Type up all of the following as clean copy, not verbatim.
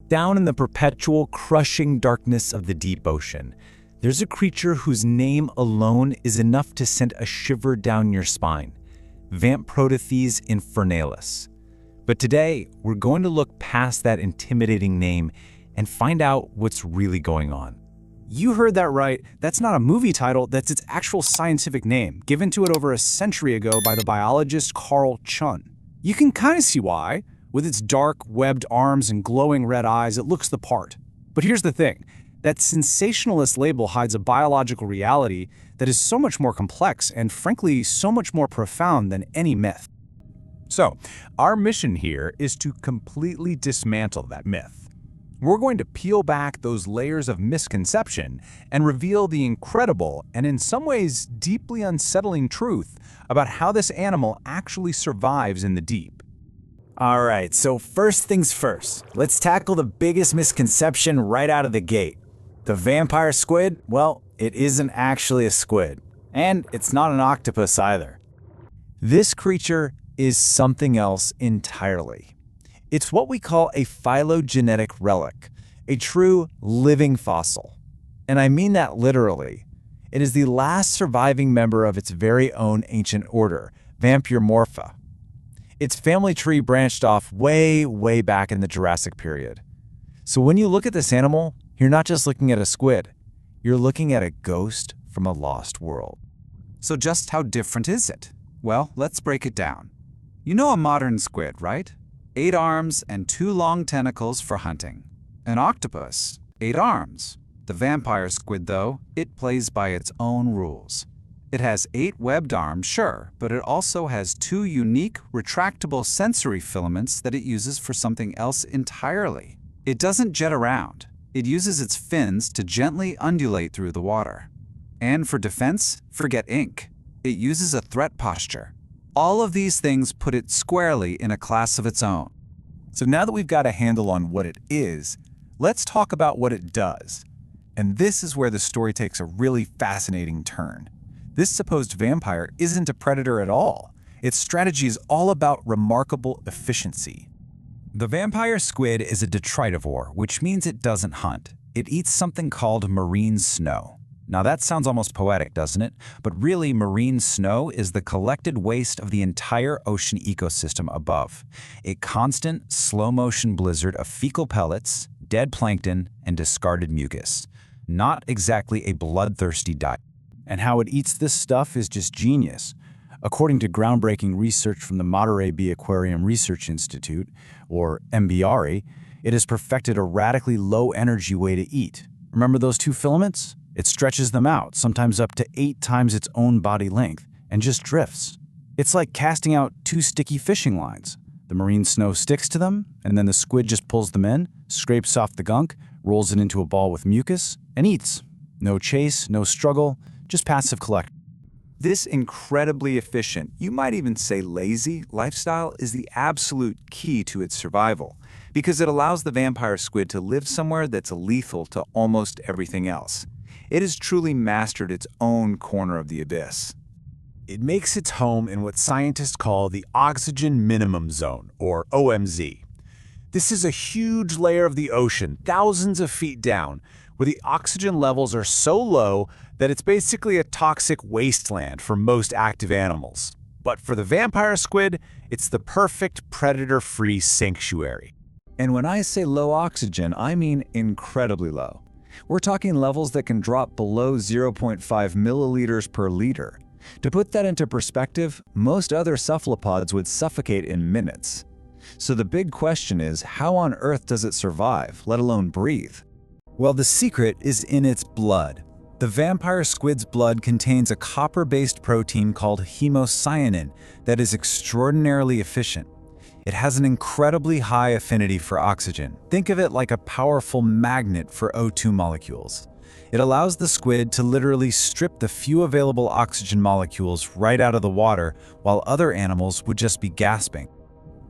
Down in the perpetual, crushing darkness of the deep ocean, there's a creature whose name alone is enough to send a shiver down your spine. Vampyroteuthis Infernalis. But today, we're going to look past that intimidating name and find out what's really going on. You heard that right. That's not a movie title, that's its actual scientific name, given to it over a century ago by the biologist Carl Chun. You can kind of see why. With its dark, webbed arms and glowing red eyes, it looks the part. But here's the thing. That sensationalist label hides a biological reality that is so much more complex and, frankly, so much more profound than any myth. So, our mission here is to completely dismantle that myth. We're going to peel back those layers of misconception and reveal the incredible and in some ways deeply unsettling truth about how this animal actually survives in the deep. All right, so first things first, let's tackle the biggest misconception right out of the gate. The vampire squid, well, it isn't actually a squid. And it's not an octopus either. This creature is something else entirely. It's what we call a phylogenetic relic, a true living fossil. And I mean that literally. It is the last surviving member of its very own ancient order, Vampyromorpha. Its family tree branched off way, way back in the Jurassic period. So when you look at this animal, you're not just looking at a squid. You're looking at a ghost from a lost world. So just how different is it? Well, let's break it down. You know a modern squid, right? 8 arms and 2 long tentacles for hunting. An octopus, 8 arms. The vampire squid, though, it plays by its own rules. It has 8 webbed arms, sure, but it also has 2 unique, retractable sensory filaments that it uses for something else entirely. It doesn't jet around. It uses its fins to gently undulate through the water. And for defense, forget ink. It uses a threat posture. All of these things put it squarely in a class of its own. So now that we've got a handle on what it is, let's talk about what it does. And this is where the story takes a really fascinating turn. This supposed vampire isn't a predator at all. Its strategy is all about remarkable efficiency. The vampire squid is a detritivore, which means it doesn't hunt. It eats something called marine snow. Now that sounds almost poetic, doesn't it? But really, marine snow is the collected waste of the entire ocean ecosystem above. A constant, slow-motion blizzard of fecal pellets, dead plankton, and discarded mucus. Not exactly a bloodthirsty diet. And how it eats this stuff is just genius. According to groundbreaking research from the Monterey Bay Aquarium Research Institute, or MBRE, it has perfected a radically low-energy way to eat. Remember those 2 filaments? It stretches them out, sometimes up to 8 times its own body length, and just drifts. It's like casting out 2 sticky fishing lines. The marine snow sticks to them, and then the squid just pulls them in, scrapes off the gunk, rolls it into a ball with mucus, and eats. No chase, no struggle, just passive collect. This incredibly efficient, you might even say lazy, lifestyle is the absolute key to its survival, because it allows the vampire squid to live somewhere that's lethal to almost everything else. It has truly mastered its own corner of the abyss. It makes its home in what scientists call the oxygen minimum zone, or OMZ. This is a huge layer of the ocean, thousands of feet down, where the oxygen levels are so low that it's basically a toxic wasteland for most active animals. But for the vampire squid, it's the perfect predator-free sanctuary. And when I say low oxygen, I mean incredibly low. We're talking levels that can drop below 0.5 milliliters per liter. To put that into perspective, most other cephalopods would suffocate in minutes. So the big question is, how on earth does it survive, let alone breathe? Well, the secret is in its blood. The vampire squid's blood contains a copper-based protein called hemocyanin that is extraordinarily efficient. It has an incredibly high affinity for oxygen. Think of it like a powerful magnet for O2 molecules. It allows the squid to literally strip the few available oxygen molecules right out of the water, while other animals would just be gasping.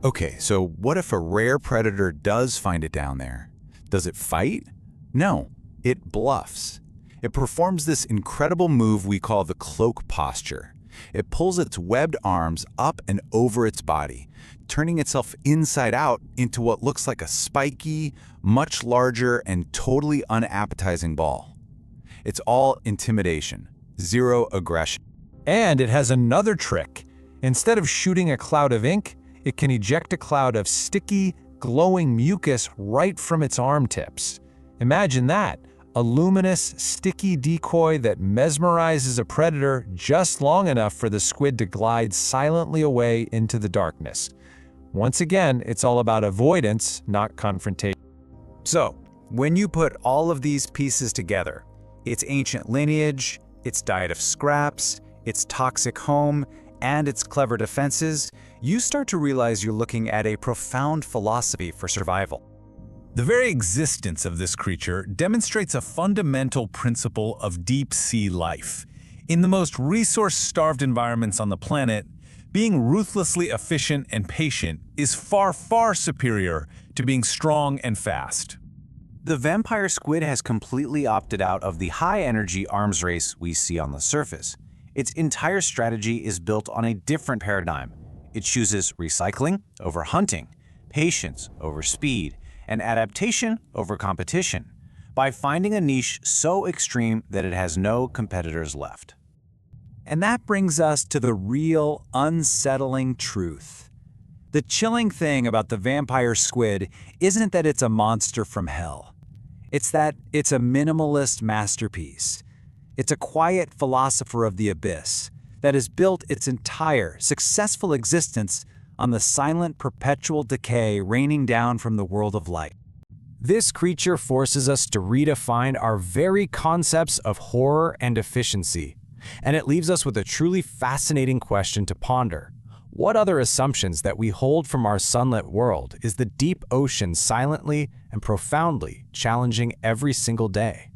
Okay, so what if a rare predator does find it down there? Does it fight? No, it bluffs. It performs this incredible move we call the cloak posture. It pulls its webbed arms up and over its body, turning itself inside out into what looks like a spiky, much larger, and totally unappetizing ball. It's all intimidation, zero aggression. And it has another trick. Instead of shooting a cloud of ink, it can eject a cloud of sticky, glowing mucus right from its arm tips. Imagine that, a luminous, sticky decoy that mesmerizes a predator just long enough for the squid to glide silently away into the darkness. Once again, it's all about avoidance, not confrontation. So, when you put all of these pieces together, its ancient lineage, its diet of scraps, its toxic home, and its clever defenses, you start to realize you're looking at a profound philosophy for survival. The very existence of this creature demonstrates a fundamental principle of deep-sea life. In the most resource-starved environments on the planet, being ruthlessly efficient and patient is far, far superior to being strong and fast. The vampire squid has completely opted out of the high-energy arms race we see on the surface. Its entire strategy is built on a different paradigm. It chooses recycling over hunting, patience over speed, and adaptation over competition, by finding a niche so extreme that it has no competitors left. And that brings us to the real, unsettling truth. The chilling thing about the vampire squid isn't that it's a monster from hell. It's that it's a minimalist masterpiece. It's a quiet philosopher of the abyss that has built its entire successful existence on the silent, perpetual decay raining down from the world of light. This creature forces us to redefine our very concepts of horror and efficiency, and it leaves us with a truly fascinating question to ponder. What other assumptions that we hold from our sunlit world is the deep ocean silently and profoundly challenging every single day?